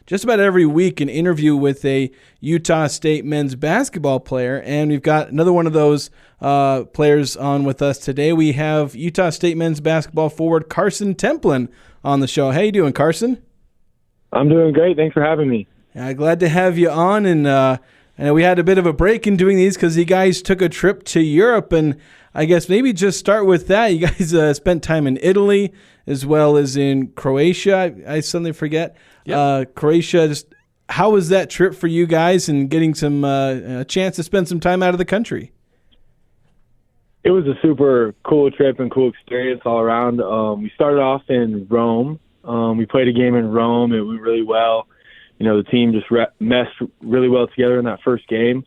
just about every week an interview with a Utah State men's basketball player, and we've got another one of those players on with us today. We have Utah State men's basketball forward Karson Templin on the show. How you doing, Karson? I'm doing great. Thanks for having me. Glad to have you on, and I know we had a bit of a break in doing these because you guys took a trip to Europe, and I guess maybe just start with that. You guys spent time in Italy as well as in Croatia. I suddenly forget. Yep. Croatia. Just how was that trip for you guys, and getting some a chance to spend some time out of the country? It was a super cool trip and cool experience all around. We started off in Rome. We played a game in Rome. It went really well. You know, the team just meshed really well together in that first game.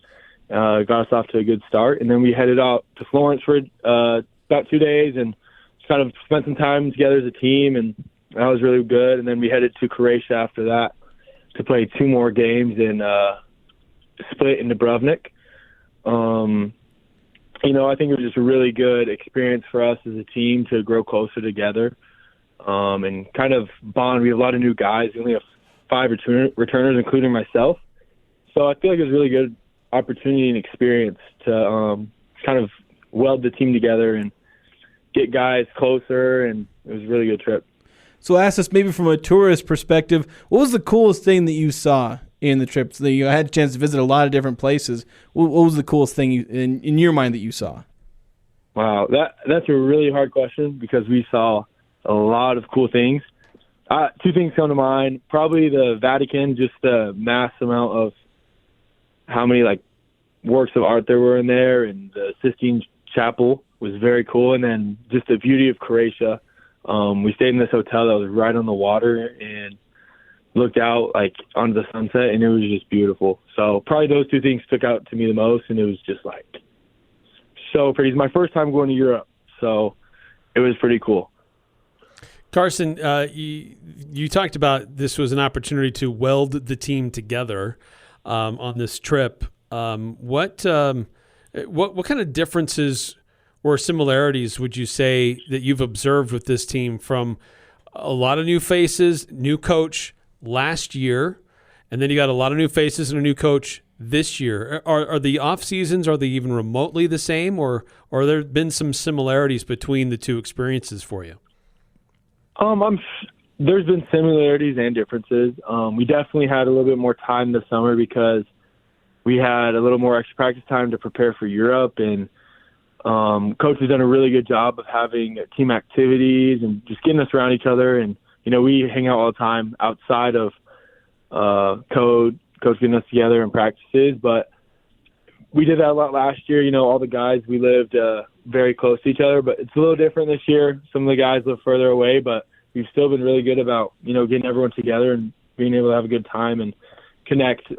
Got us off to a good start. And then we headed out to Florence for about 2 days and just kind of spent some time together as a team, and that was really good. And then we headed to Croatia after that to play 2 more games in Split and Dubrovnik. You know, I think it was just a really good experience for us as a team to grow closer together and kind of bond. We have a lot of new guys. We only have 5 returners, including myself. So I feel like it was a really good opportunity and experience to kind of weld the team together and get guys closer, and it was a really good trip. So ask us, maybe from a tourist perspective, what was the coolest thing that you saw in the trip? So you had a chance to visit a lot of different places. What was the coolest thing in your mind that you saw? Wow, that's a really hard question because we saw a lot of cool things. 2 things come to mind. Probably the Vatican, just the mass amount of how many works of art there were in there, and the Sistine Chapel was very cool. And then just the beauty of Croatia. We stayed in this hotel that was right on the water and looked out onto the sunset, and it was just beautiful. So probably those 2 things stuck out to me the most, and it was just so pretty. It's my first time going to Europe, so it was pretty cool. Karson, you talked about this was an opportunity to weld the team together on this trip. What kind of differences or similarities would you say that you've observed with this team from a lot of new faces, new coach last year, and then you got a lot of new faces and a new coach this year? Are the off seasons, are they even remotely the same, or there been some similarities between the 2 experiences for you? There's been similarities and differences. We definitely had a little bit more time this summer because we had a little more extra practice time to prepare for Europe, and coach has done a really good job of having team activities and just getting us around each other. And, you know, we hang out all the time outside of coach getting us together in practices, but we did that a lot last year. You know, all the guys, we lived very close to each other, but it's a little different this year. Some of the guys live further away, but we've still been really good about, you know, getting everyone together and being able to have a good time and connect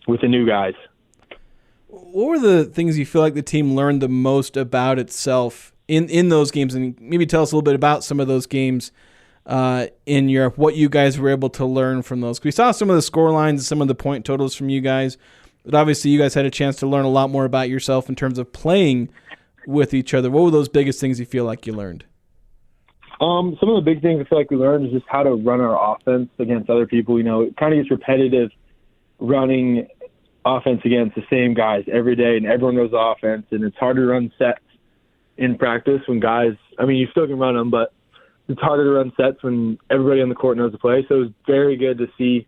with the new guys. What were the things you feel like the team learned the most about itself in those games? And maybe tell us a little bit about some of those games in Europe, what you guys were able to learn from those. We saw some of the score lines, some of the point totals from you guys, but obviously you guys had a chance to learn a lot more about yourself in terms of playing with each other. What were those biggest things you feel like you learned? Some of the big things I feel like we learned is just how to run our offense against other people. You know, it kind of gets repetitive running offense against the same guys every day, and everyone knows the offense, and it's hard to run sets in practice when guys, I mean, you still can run them, but it's harder to run sets when everybody on the court knows the play. So it was very good to see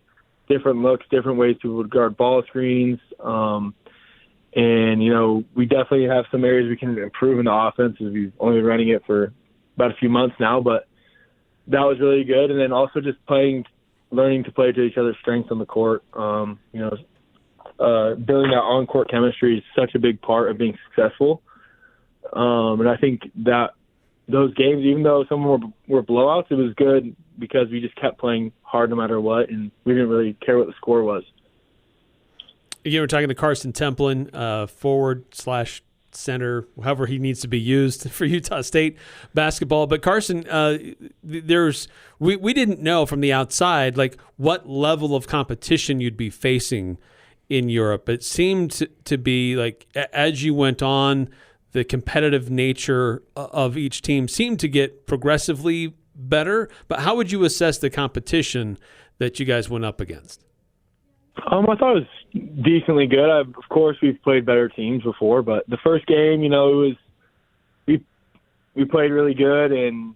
different looks, different ways people would guard ball screens. And, you know, we definitely have some areas we can improve in the offense as we've only been running it for about a few months now, but that was really good. And then also just learning to play to each other's strengths on the court. You know, building that on-court chemistry is such a big part of being successful. And I think that those games, even though some of them were blowouts, it was good because we just kept playing hard no matter what, and we didn't really care what the score was. Again, we're talking to Karson Templin, forward/center, however he needs to be used for Utah State basketball. But Karson, we didn't know from the outside what level of competition you'd be facing in Europe. It seemed to be as you went on, the competitive nature of each team seemed to get progressively better. But how would you assess the competition that you guys went up against? I thought it was decently good. Of course, we've played better teams before, but the first game, it was we played really good, and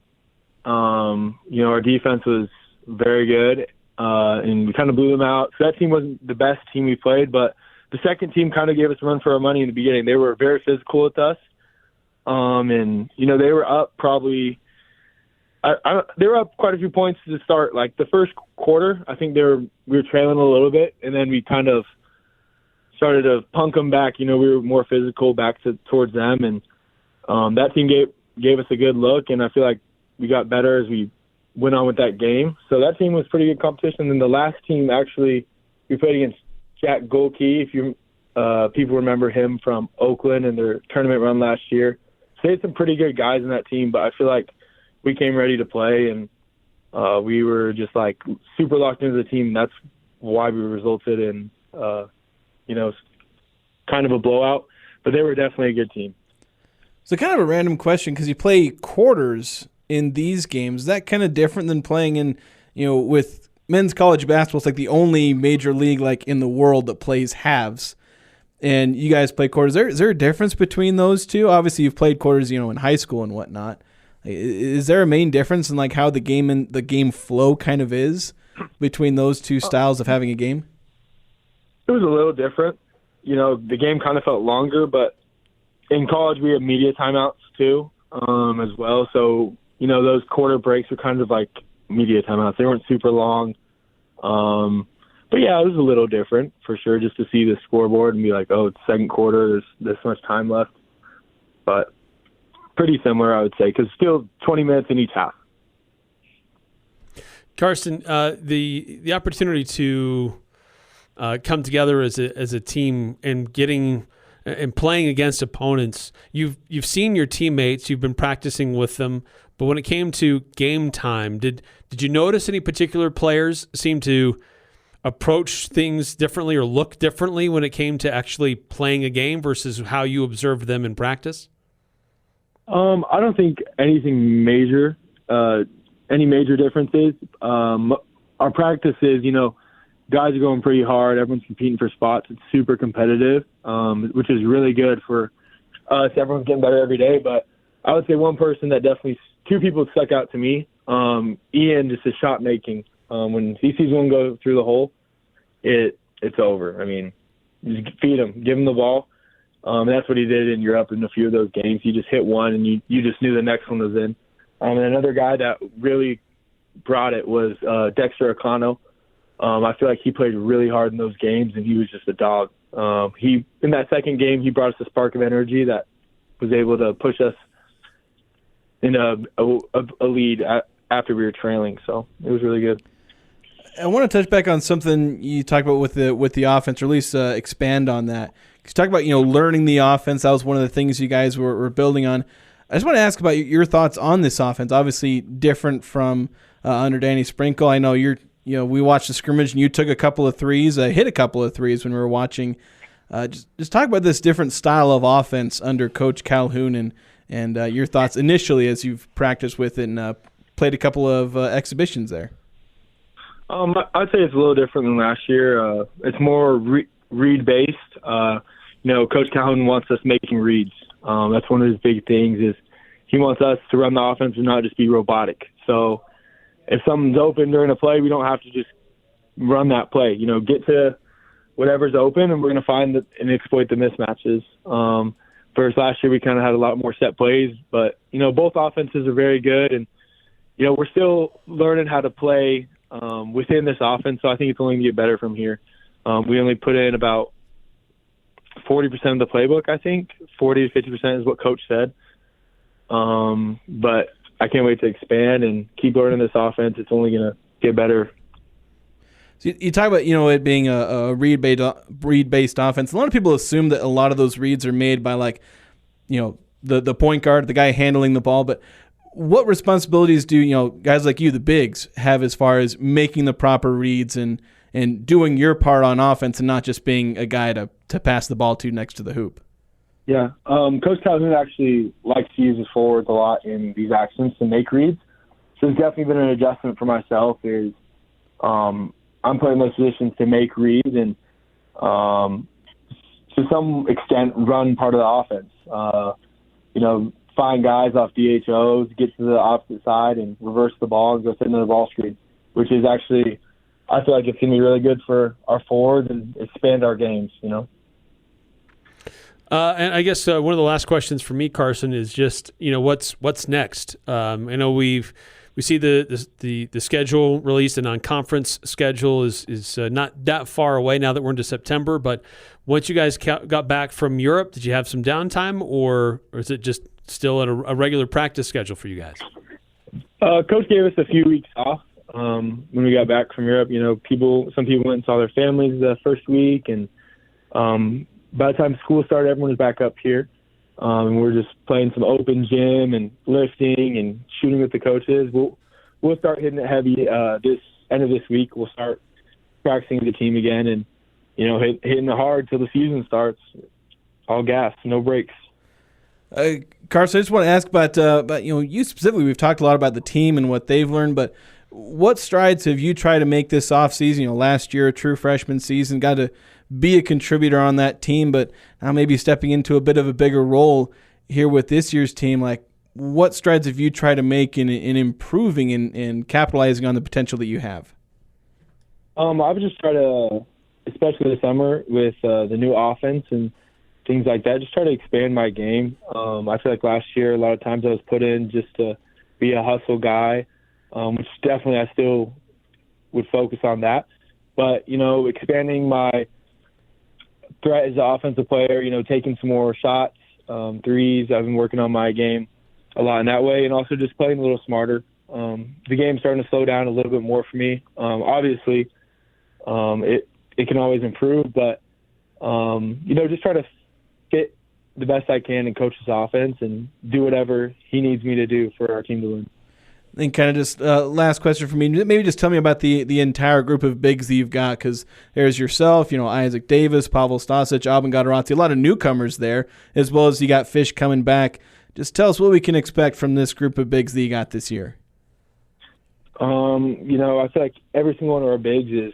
our defense was very good, and we kind of blew them out. So that team wasn't the best team we played, but the second team kind of gave us a run for our money in the beginning. They were very physical with us, and they were up probably. They were up quite a few points to start. Like the first quarter, I think we were trailing a little bit, and then we kind of started to punk them back. We were more physical back towards them, and that team gave us a good look, and I feel like we got better as we went on with that game. So that team was pretty good competition. And the last team, actually, we played against Jack Golke. If you people remember him from Oakland and their tournament run last year. So they had some pretty good guys in that team, but I feel like we came ready to play, and we were just like super locked into the team. That's why we resulted in, kind of a blowout, but they were definitely a good team. So kind of a random question, because you play quarters in these games. Is that kind of different than playing in, with men's college basketball? It's like the only major league like in the world that plays halves, and you guys play quarters. Is there a difference between those two? Obviously, you've played quarters, in high school and whatnot. Is there a main difference in like how the game and the game flow kind of is between those two styles of having a game? It was a little different. The game kind of felt longer, but in college we had media timeouts too, as well. So, those quarter breaks were kind of like media timeouts. They weren't super long. But yeah, it was a little different for sure, just to see the scoreboard and be like, oh, it's second quarter, there's this much time left. But pretty similar, I would say, because still 20 minutes in each half. Karson, the opportunity to come together as a team and playing against opponents, you've seen your teammates, you've been practicing with them, but when it came to game time, did you notice any particular players seem to approach things differently or look differently when it came to actually playing a game versus how you observed them in practice? I don't think anything major, any major differences. Our practice is, guys are going pretty hard. Everyone's competing for spots. It's super competitive, which is really good for us. Everyone's getting better every day. But I would say two people stuck out to me. Ian, just his shot making. When he sees one go through the hole, it's over. I mean, just feed him, give him the ball. And that's what he did in Europe in a few of those games. He just hit one, and you just knew the next one was in. And another guy that really brought it was Dexter Acano. I feel like he played really hard in those games, and he was just a dog. In that second game, he brought us a spark of energy that was able to push us in a lead after we were trailing. So it was really good. I want to touch back on something you talked about with the offense, or at least expand on that. You talk about learning the offense. That was one of the things you guys were building on. I just want to ask about your thoughts on this offense. Obviously different from under Danny Sprinkle. I know we watched the scrimmage and you took a couple of threes, hit a couple of threes when we were watching. Just talk about this different style of offense under Coach Calhoun and your thoughts initially as you've practiced with it and played a couple of exhibitions there. I'd say it's a little different than last year. It's more read-based. Coach Calhoun wants us making reads. That's one of his big things is he wants us to run the offense and not just be robotic. So if something's open during a play, we don't have to just run that play. Get to whatever's open, and we're going to find and exploit the mismatches. First last year, we kind of had a lot more set plays, but both offenses are very good, and we're still learning how to play within this offense. So I think it's only going to get better from here. We only put in about 40% of the playbook, I think. 40 to 50% is what Coach said. But I can't wait to expand and keep learning this offense. It's only going to get better. So you talk about it being a read-based offense. A lot of people assume that a lot of those reads are made by the point guard, the guy handling the ball. But what responsibilities do guys like you, the bigs, have as far as making the proper reads and doing your part on offense and not just being a guy to pass the ball to next to the hoop? Yeah. Coach Calhoun actually likes to use his forwards a lot in these actions to make reads. So it's definitely been an adjustment for myself is I'm put in those positions to make reads and to some extent run part of the offense. Find guys off DHOs, get to the opposite side and reverse the ball and go sit into the ball screen, which is actually, I feel like it's going to be really good for our forwards and expand our games, And I guess one of the last questions for me, Karson, is just, what's next? I know we see the schedule released, and non-conference schedule is not that far away now that we're into September. But once you guys got back from Europe, did you have some downtime, or is it just still at a regular practice schedule for you guys? Coach gave us a few weeks off when we got back from Europe. Some people went and saw their families the first week, and by the time school started, everyone was back up here. And we're just playing some open gym and lifting and shooting with the coaches. We'll start hitting it heavy this end of this week. We'll start practicing with the team again and, hitting it hard till the season starts. All gas, no breaks. Karson, I just want to ask about you specifically. We've talked a lot about the team and what they've learned, but what strides have you tried to make this offseason? Last year, a true freshman season, got to be a contributor on that team, but now maybe stepping into a bit of a bigger role here with this year's team. Like, what strides have you tried to make in improving and capitalizing on the potential that you have? I've just tried to, especially this summer with the new offense and things like that, just try to expand my game. I feel like last year a lot of times I was put in just to be a hustle guy, which definitely I still would focus on that. But, expanding my threat as an offensive player, taking some more shots, threes. I've been working on my game a lot in that way, and also just playing a little smarter. The game's starting to slow down a little bit more for me. Obviously, it can always improve, but, just try to fit the best I can in Coach's offense and do whatever he needs me to do for our team to win. And kind of just last question for me, maybe just tell me about the entire group of bigs that you've got, because there's yourself, Isaac Davis, Pavel Stasic, Alban Gaudorati, a lot of newcomers there, as well as you got Fish coming back. Just tell us what we can expect from this group of bigs that you got this year. I feel like every single one of our bigs is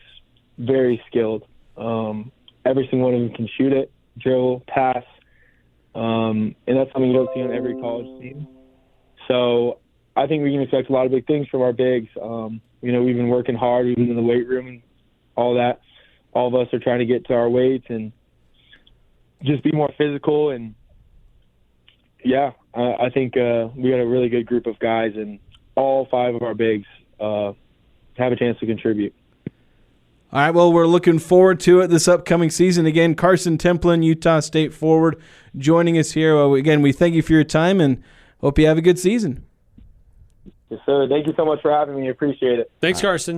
very skilled. Every single one of them can shoot it, dribble, pass, and that's something you don't see on every college team. So I think we can expect a lot of big things from our bigs. We've been working hard, even in the weight room and all that. All of us are trying to get to our weights and just be more physical. And, I think we got a really good group of guys, and all 5 of our bigs have a chance to contribute. All right, well, we're looking forward to it this upcoming season. Again, Karson Templin, Utah State forward, joining us here. Again, we thank you for your time and hope you have a good season. Yes, sir. Thank you so much for having me. I appreciate it. Thanks, Karson.